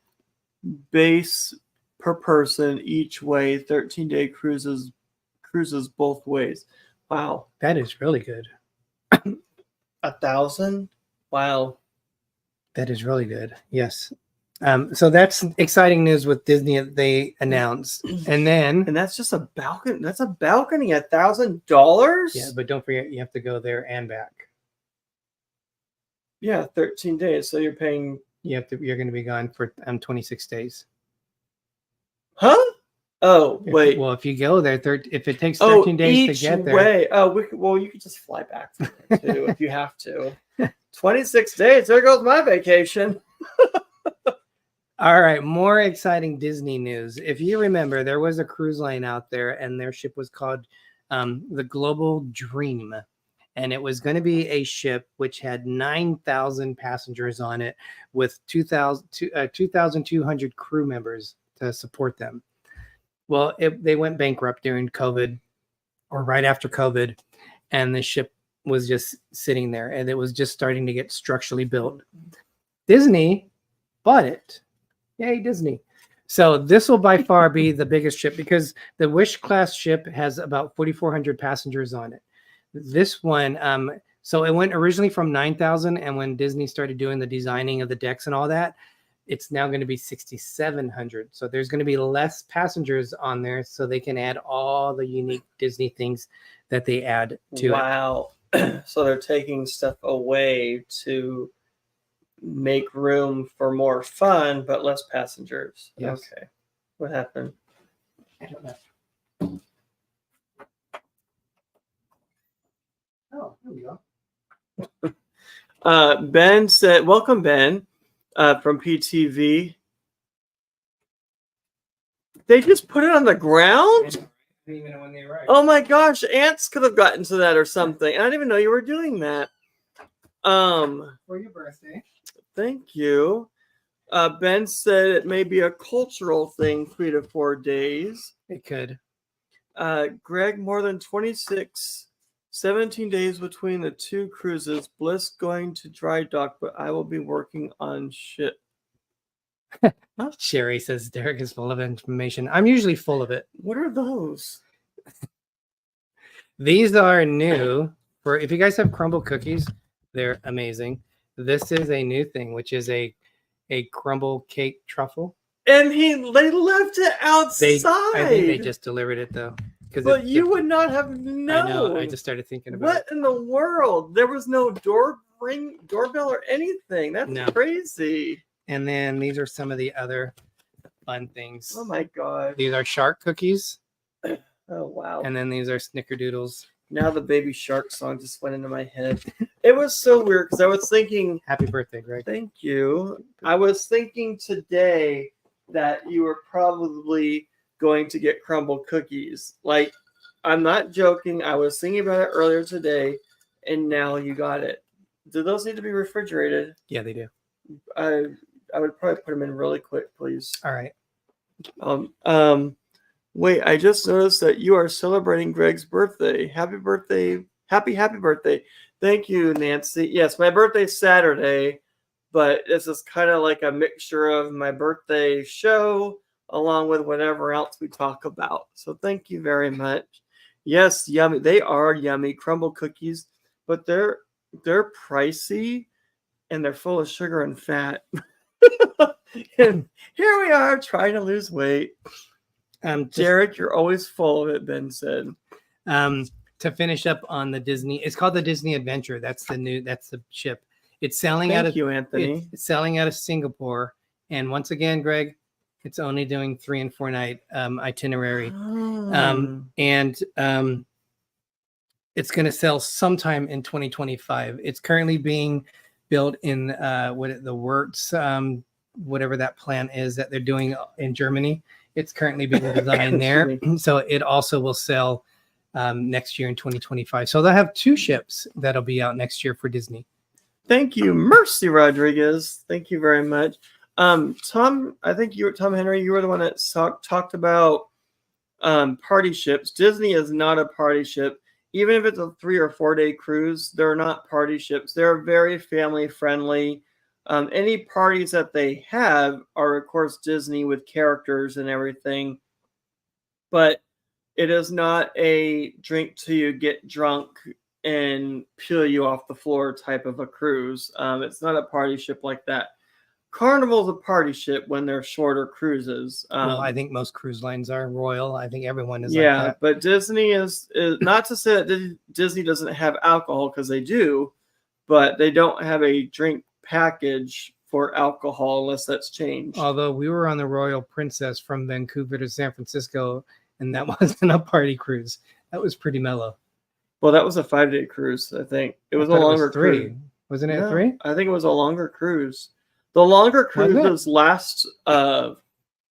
base per person each way, 13-day cruises both ways. Wow. That is really good. 1,000? Wow. That is really good. Yes. So that's exciting news with Disney that they announced. And that's just a balcony. That's a balcony, $1,000? Yeah, but don't forget you have to go there and back. Yeah, 13 days. So you're paying. You're going to be gone for 26 days. Huh? Oh, wait. Well, if you go there, if it takes 13 days to get there. Way. Oh, you could just fly back from there too if you have to. 26 days. There goes my vacation. All right, more exciting Disney news. If you remember, there was a cruise line out there, and their ship was called the Global Dream. And it was going to be a ship which had 9,000 passengers on it with 2,200 crew members to support them. Well, they went bankrupt during COVID or right after COVID, and the ship was just sitting there, and it was just starting to get structurally built. Disney bought it. Yay, Disney. So this will by far be the biggest ship because the Wish class ship has about 4,400 passengers on it. This one, so it went originally from 9,000, and when Disney started doing the designing of the decks and all that, it's now going to be 6,700. So there's going to be less passengers on there, so they can add all the unique Disney things that they add to it. Wow. So they're taking stuff away to make room for more fun, but less passengers. Yes. Okay. What happened? I don't know. Oh, there we go. Ben said, welcome, Ben, from PTV. They just put it on the ground? I didn't even know when they arrived. Oh my gosh, ants could have gotten to that or something. I didn't even know you were doing that. For your birthday. Thank you. Ben said it may be a cultural thing, 3 to 4 days. It could. Gregg, more than 17 days between the 2 cruises. Bliss going to dry dock, but I will be working on ship. Sherry says Derek is full of information. I'm usually full of it. What are those? These are new. For if you guys have crumble cookies, they're amazing. This is a new thing, which is a crumble cake truffle. And they left it outside. I think they just delivered it though. But you would not have known. I know. I just started thinking about what in the world? There was no doorbell or anything. That's crazy. And then these are some of the other fun things. Oh my god. These are shark cookies. Oh wow. And then these are snickerdoodles. Now the Baby Shark song just went into my head. It was so weird because I was thinking, happy birthday, Greg. Thank you. I was thinking today that you were probably going to get crumble cookies. Like, I'm not joking. I was thinking about it earlier today, and now you got it. Do those need to be refrigerated? Yeah, they do. I would probably put them in really quick, please. All right. Wait, I just noticed that you are celebrating Gregg's birthday. Happy birthday. Happy birthday. Thank you, Nancy. Yes, my birthday's Saturday, but this is kind of like a mixture of my birthday show along with whatever else we talk about. So thank you very much. Yes, yummy. They are yummy crumble cookies, but they're pricey and they're full of sugar and fat. And here we are trying to lose weight. Jared, you're always full of it, Ben said. To finish up on the Dizney, it's called the Dizney Adventure. That's the ship. It's selling out of Anthony. It's selling out of Singapore. And once again, Greg, it's only doing 3 and 4 night itinerary. It's going to sell sometime in 2025. It's currently being built in the Wirtz, whatever that plant is that they're doing in Germany. It's currently being designed there. So it also will sell next year in 2025. So they'll have 2 ships that'll be out next year for Dizney. Thank you, Mercy Rodriguez. Thank you very much. Tom, I think Tom Henry, you were the one that talked about party ships. Dizney is not a party ship. Even if it's a 3 or 4 day cruise, they're not party ships. They're very family friendly. Any parties that they have are, of course, Dizney with characters and everything. But it is not a drink till you get drunk and peel you off the floor type of a cruise. It's not a party ship like that. Carnival's a party ship when they're shorter cruises. Well, I think most cruise lines are. Royal, I think everyone is like that. But Dizney is not to say that Dizney doesn't have alcohol, because they do, but they don't have a drink package for alcohol unless that's changed. Although we were on the Royal Princess from Vancouver to San Francisco, and that wasn't a party cruise. That was pretty mellow. Well, that was a 5-day cruise, I think. It was a longer cruise. Wasn't it 3? I think it was a longer cruise. The longer cruises last. They're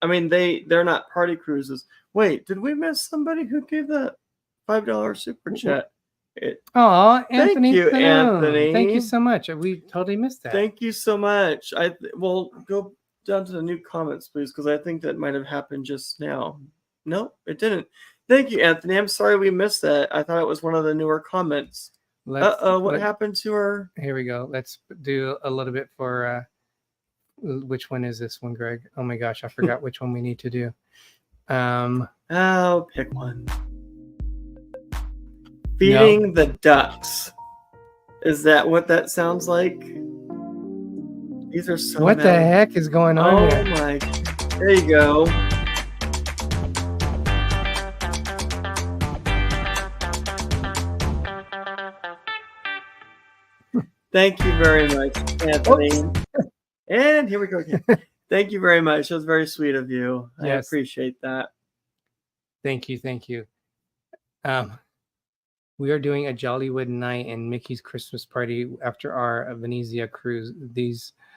not party cruises. Wait, did we miss somebody who gave that $5 super chat? Anthony! Thank you, Anthony. Thank you so much. We totally missed that. Thank you so much. Well, go down to the new comments, please, because I think that might have happened just now. No, it didn't. Thank you, Anthony. I'm sorry we missed that. I thought it was one of the newer comments. What happened to her? Here we go. Let's do a little bit for. Which one is this one, Greg? Oh my gosh, I forgot which one we need to do. Pick one. Feeding the ducks. Is that what that sounds like? These are so. What the heck is going on here? Oh my! There you go. Thank you very much, Anthony. Oops. And here we go again. Thank you very much. That was very sweet of you. Yes. I appreciate that. Thank you. We are doing a Jollywood night and Mickey's Christmas party after our Venezia cruise.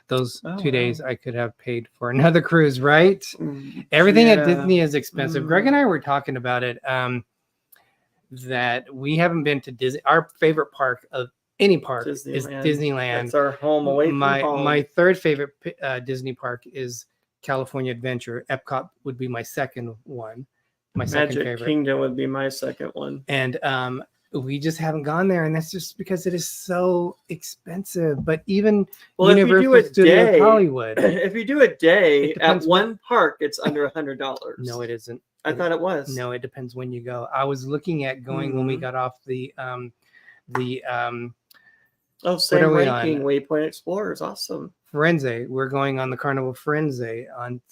Those 2 days I could have paid for another cruise, right? Everything at Dizney is expensive. Greg and I were talking about it. That we haven't been to Disney. Our favorite park of any park is Disneyland. It's our home away from home. My third favorite Disney park is California Adventure. Epcot would be my second one. My second favorite. Magic Kingdom would be my second one. And we just haven't gone there, and that's just because it is so expensive. But even Universal Studios Hollywood, if you do a day at one park, it's under $100. No, it isn't. I thought it was. No, it depends when you go. I was looking at going when we got off same ranking. Waypoint Explorers, awesome. Firenze. We're going on the Carnival Firenze.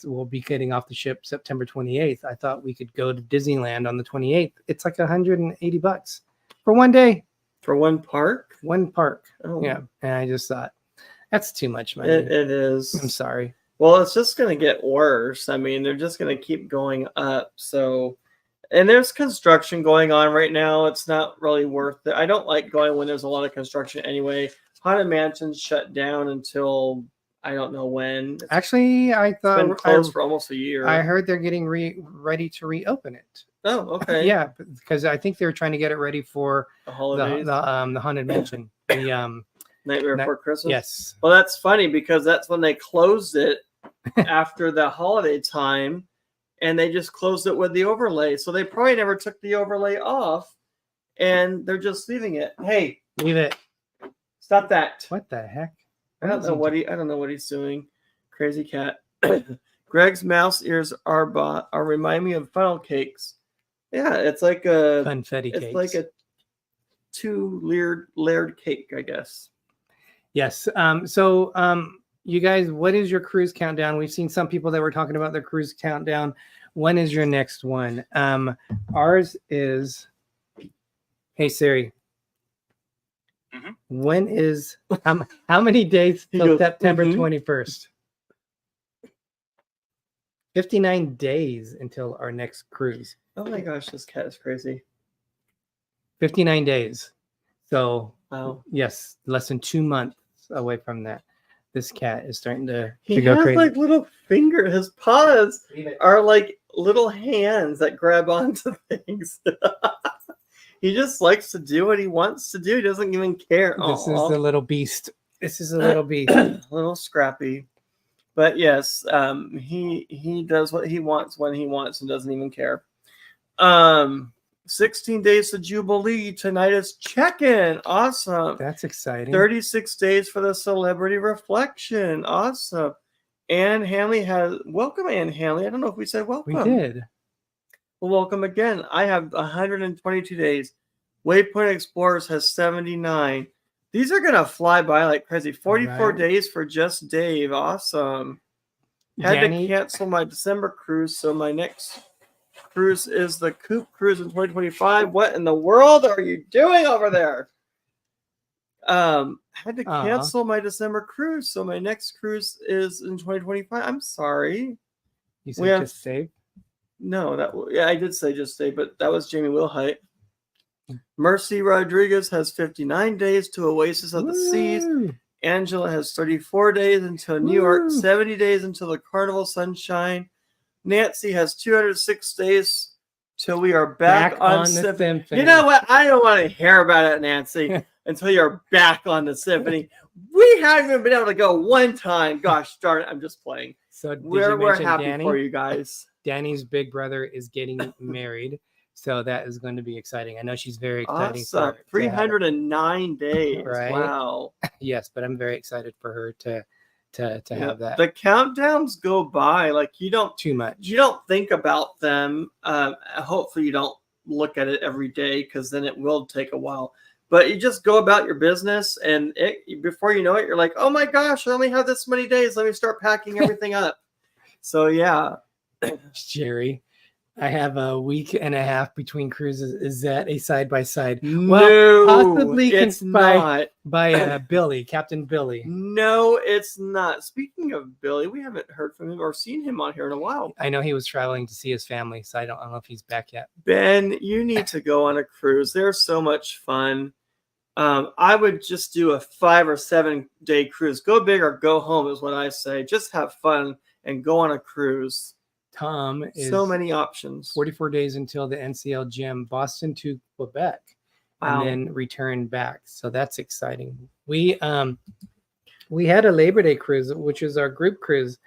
We'll be getting off the ship September 28th. I thought we could go to Disneyland on the 28th. It's like $180 for one day. For one park? One park. Oh. Yeah. And I just thought, that's too much money. It is. I'm sorry. Well, it's just going to get worse. I mean, they're just going to keep going up. So, and there's construction going on right now. It's not really worth it. I don't like going when there's a lot of construction anyway. Haunted Mansion's shut down until I don't know when. Actually, I thought it's been closed for almost a year. I heard they're getting ready to reopen it. Oh, okay. Yeah, because I think they're trying to get it ready for the holidays. The Haunted Mansion. The Nightmare Before Christmas. Yes. Well, that's funny because that's when they closed it after the holiday time. And they just closed it with the overlay. So they probably never took the overlay off. And they're just leaving it. Hey. Leave it. Stop that. What the heck? I don't know what he's doing. Crazy cat. Greg's mouse ears are remind me of funnel cakes. Yeah, it's like a Funfetti it's cakes. like a 2-layered cake, I guess. Yes. You guys, what is your cruise countdown? We've seen some people that were talking about their cruise countdown. When is your next one? Ours is. Hey Siri. Mhm. When is how many days He till goes, September "Mhm." 21st? 59 days until our next cruise. Oh my gosh, this cat is crazy. 59 days. So Wow. yes, less than 2 months away from that. This cat is starting to He go has crazy. like little fingers. His paws are like little hands that grab onto things. He just likes to do what he wants to do. He doesn't even care. This is Aw. the little beast. This is a little beast. A little scrappy. But yes, he does what he wants when he wants and doesn't even care. 16 days to Jubilee. Tonight is check-in. Awesome. That's exciting. 36 days for the celebrity reflection. Awesome. Ann Hanley has welcome, Ann Hanley. I don't know if we said welcome. We did. Well, welcome again. I have 122 days. Waypoint Explorers has 79. These are gonna fly by like crazy. 44 Right. days for just Dave. Awesome. Had Danny, to cancel my December cruise, so my next cruise is the Coop Cruise in 2025. What in the world are you doing over there? Had to cancel my December cruise, so my next cruise is in 2025. I'm sorry. you we said have- just save. No, I did say just stay, but that was Jamie Wilhite. Mercy Rodriguez has 59 days to Oasis of the Seas. Woo! Angela has 34 days until New York, Woo! 70 days until the Carnival Sunshine. Nancy has 206 days till we are back on the Symphony. symphony. You know what? I don't want to hear about it, Nancy, until you're back on the Symphony. We haven't even been able to go one time. Gosh darn it, I'm just playing. So did you We're mention happy Danny? for you guys. Danny's big brother is getting married, so that is going to be exciting. I know she's very excited. Awesome. 309 days. Right? Wow. Yes, but I'm very excited for her to have that. The countdowns go by like you don't Too much. think about them. Hopefully you don't look at it every day because then it will take a while. But you just go about your business, and before you know it, you're like, oh my gosh, I only have this many days. Let me start packing everything up. So yeah. Jerry, I have a week and a half between cruises. Is that a side by side? No, possibly it's not. by Billy, Captain Billy. No, it's not. Speaking of Billy, we haven't heard from him or seen him on here in a while. I know he was traveling to see his family, so I don't know if he's back yet. Ben, you need to go on a cruise. They're so much fun. I would just do a 5 or 7 day cruise. Go big or go home is what I say. Just have fun and go on a cruise. Tom is So many options. 44 days until the NCL gym, Boston to Quebec, Wow. and then return back. So that's exciting. We had a Labor Day cruise, which is our group cruise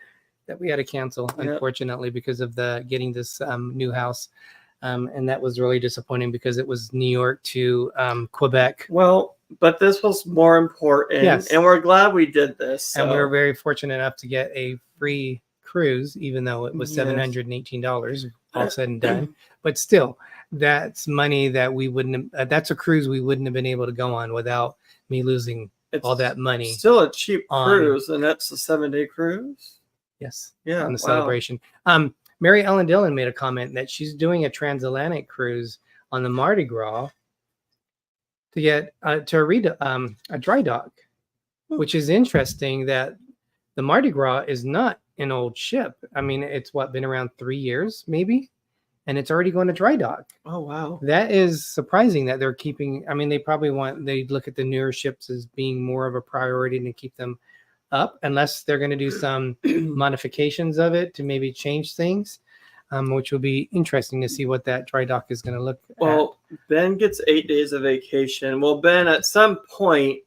that we had to cancel, Yep. unfortunately, because of getting this new house. And that was really disappointing because it was New York to Quebec. Well, but this was more important. Yes. And we're glad we did this. So. And we were very fortunate enough to get a free cruise, even though it was Yes. $718 all said and done. But still, that's money that we wouldn't have, that's a cruise we wouldn't have been able to go on without me losing It's all that money. Still a cheap on- cruise, and that's a 7-day cruise. Yes. Yeah. On the wow. celebration. Mary Ellen Dillon made a comment that she's doing a transatlantic cruise on the Mardi Gras to get a dry dock, which is interesting that the Mardi Gras is not an old ship. I mean, it's been around 3 years maybe, and it's already going to dry dock. Oh wow. That is surprising that they're keeping. I mean, they look at the newer ships as being more of a priority to keep them up, unless they're going to do some modifications of it to maybe change things, which will be interesting to see what that dry dock is going to look Well, Ben gets 8 days of vacation. Well, Ben, at some point,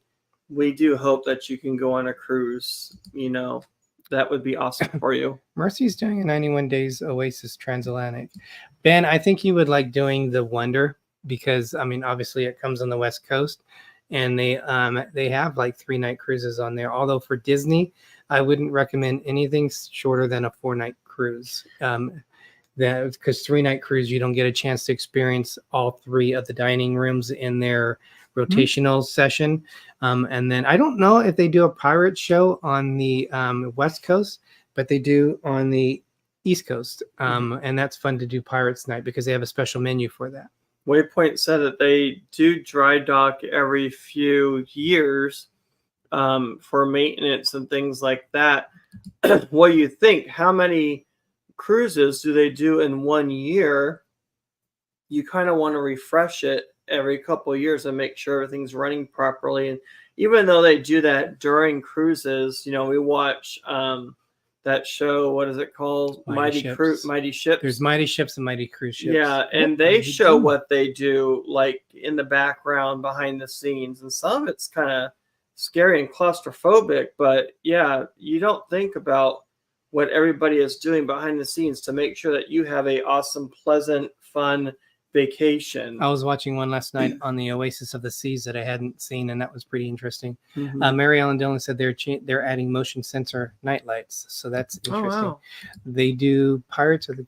we do hope that you can go on a cruise. That would be awesome for you. Mercy's doing a 91 days Oasis transatlantic. Ben, I think you would like doing the Wonder because, I mean, obviously it comes on the West Coast, and they have like 3-night cruises on there. Although for Dizney, I wouldn't recommend anything shorter than a 4-night cruise. cruise. That because 3-night cruise, you don't get a chance to experience all 3 of the dining rooms in their rotational session. And then I don't know if they do a pirate show on the West Coast, but they do on the East Coast. And that's fun to do Pirates Night because they have a special menu for that. Waypoint said that they do dry dock every few years for maintenance and things like that. What do you think? How many cruises do they do in 1 year? You kind of want to refresh it every couple of years and make sure everything's running properly. And even though they do that during cruises, we watch that show. What is it called? Mighty Ships. There's Mighty Ships and Mighty Cruise Ships. Yeah, and they show what they do like in the background behind the scenes, and some of it's kind of scary and claustrophobic. But yeah, you don't think about what everybody is doing behind the scenes to make sure that you have a awesome, pleasant, fun vacation. I was watching one last night on the Oasis of the Seas that I hadn't seen, and that was pretty interesting. Mary Ellen Dillon said they're adding motion sensor night lights, so that's interesting. Oh, wow. They do Pirates of the.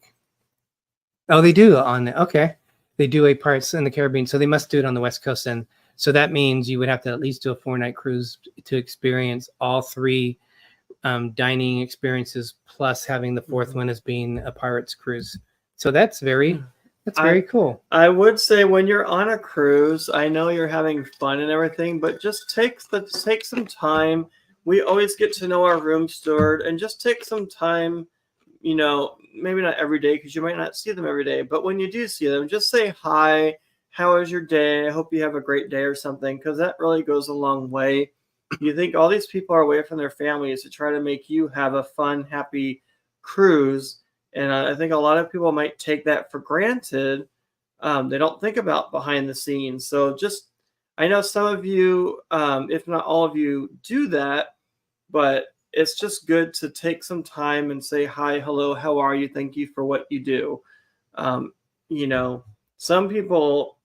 Oh, they do okay. They do a Pirates in the Caribbean, so they must do it on the West Coast, and so that means you would have to at least do a 4-night cruise to experience all 3 dining experiences, plus having the 4th one as being a Pirates cruise. So that's very cool. I would say when you're on a cruise, I know you're having fun and everything, but just take some time. We always get to know our room steward, and just take some time, maybe not every day because you might not see them every day, but when you do see them, just say hi. How was your day? I hope you have a great day or something, because that really goes a long way. You think all these people are away from their families to try to make you have a fun, happy cruise. And I think a lot of people might take that for granted. They don't think about behind the scenes. So I know some of you, if not all of you, do that, but it's just good to take some time and say, hi, hello, how are you? Thank you for what you do. Some people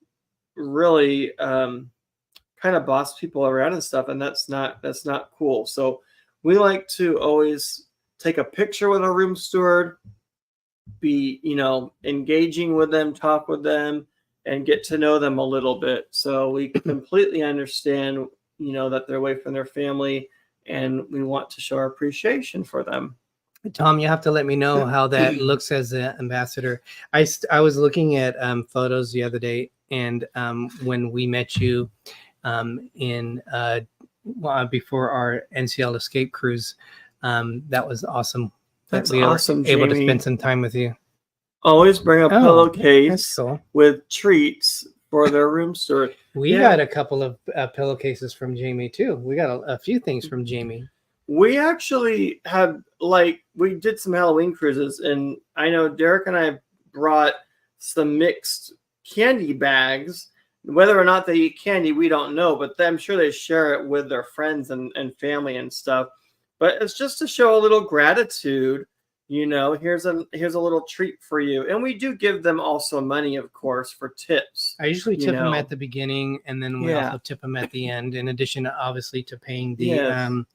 really kind of boss people around and stuff, and that's not cool. So we like to always take a picture with our room steward, be engaging with them, talk with them, and get to know them a little bit. So we completely understand that they're away from their family, and we want to show our appreciation for them. Tom, you have to let me know how that looks as an ambassador. I was looking at photos the other day, and when we met you before our NCL Escape cruise, that was awesome. That's we awesome, were able Jamie. to spend some time with you. Always bring a pillowcase cool. with treats for their room steward. We got a couple of pillowcases from Jamie too. We got a few things from Jamie. We actually have, we did some Halloween cruises, and I know Derek and I brought some mixed candy bags. Whether or not they eat candy, we don't know, but I'm sure they share it with their friends and family and stuff. But it's just to show a little gratitude. Here's a little treat for you. And we do give them also money, of course, for tips. I usually tip them at the beginning, and then we also tip them at the end, in addition, obviously, to paying the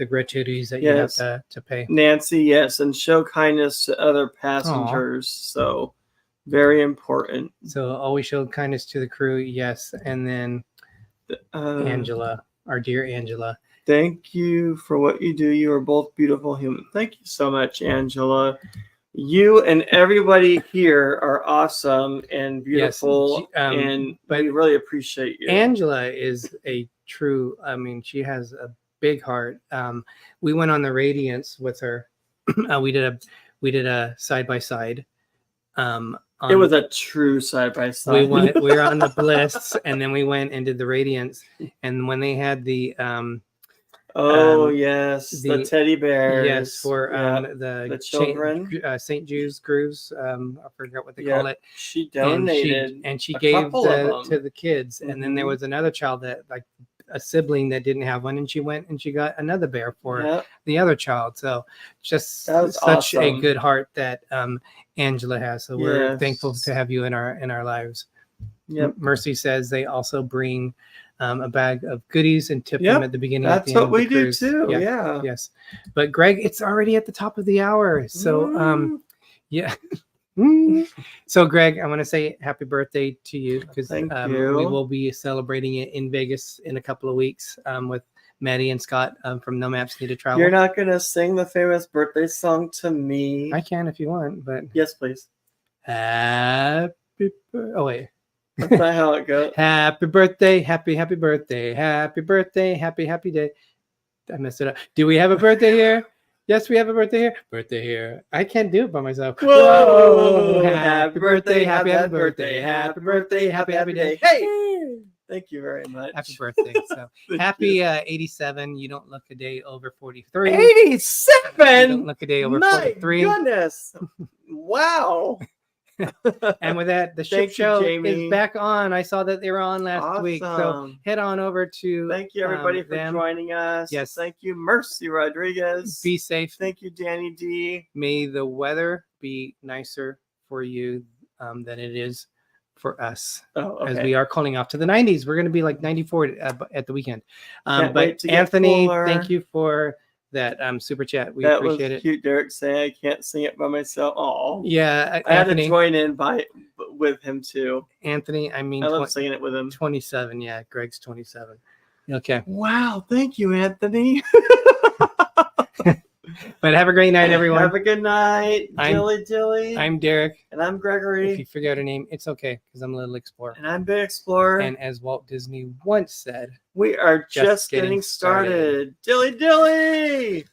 gratuities that you have to pay. Nancy, yes, and show kindness to other passengers. Aww. So very important. So always show kindness to the crew, yes. And then Angela, our dear Angela. Thank you for what you do. You are both beautiful humans. Thank you so much, Angela. You and everybody here are awesome and beautiful, and we really appreciate you. Angela is a true, she has a big heart. We went on the Radiance with her. We did a side-by-side. It was a true side-by-side. We were on the Bliss, and then we went and did the Radiance. And when they had the the teddy bears. Yes, for the children. St. Jude's Grooves. I forgot what they call it. She donated, and she gave to the kids. And then there was another child that, a sibling that didn't have one, and she went and she got another bear for the other child. So just such a good heart that Angela has. So we're thankful to have you in our lives. Yep. Mercy says they also bring a bag of goodies and tip Yep, them at the beginning. At That's the end what of the we do cruise. too. Yeah. Yeah. Yes. But Greg, it's already at the top of the hour. So yeah. So Greg, I want to say happy birthday to you because Thank we you. will be celebrating it in Vegas in a couple of weeks with Maddie and Scott from NoMapsNeededTravel. You're not gonna sing the famous birthday song to me. I can if you want, but Yes, please. oh wait. That's not how it goes. Happy birthday, happy birthday, happy birthday, happy day. I messed it up. Do we have a birthday here? Yes, we have a birthday here. Birthday here. I can't do it by myself. Whoa! Happy birthday, happy birthday, happy birthday, happy day. Hey! Thank you very much. Happy birthday. So Thank happy you. 87. You don't look a day over 43. 87. You don't look a day over My 43. goodness! Wow. And with that, the ship Thank you, show Jamie. is back on. I saw that they were on last week. So Awesome. head on over to Thank you, everybody, for them. joining us. Yes. Thank you, Mercy Rodriguez. Be safe. Thank you, Danny D. May the weather be nicer for you than it is for us. Oh, okay. As we are calling off to the 90s. We're going to be like 94 at the weekend. Can't But wait to get Anthony, cooler. thank you for that super chat. We That appreciate was it. cute. Derek saying I can't sing it by myself. Oh, Yeah, I had to Anthony. join in with him too. Anthony, I mean, I love singing it with him. 27. Yeah, Greg's 27. Okay. Wow, thank you, Anthony. But have a great night, everyone. Have a good night, Dilly. I'm Derek. And I'm If Gregory. you figure out a name, it's okay because I'm a little explorer. And I'm Big Explorer. And as Walt Disney once said, we are just getting started. Dilly.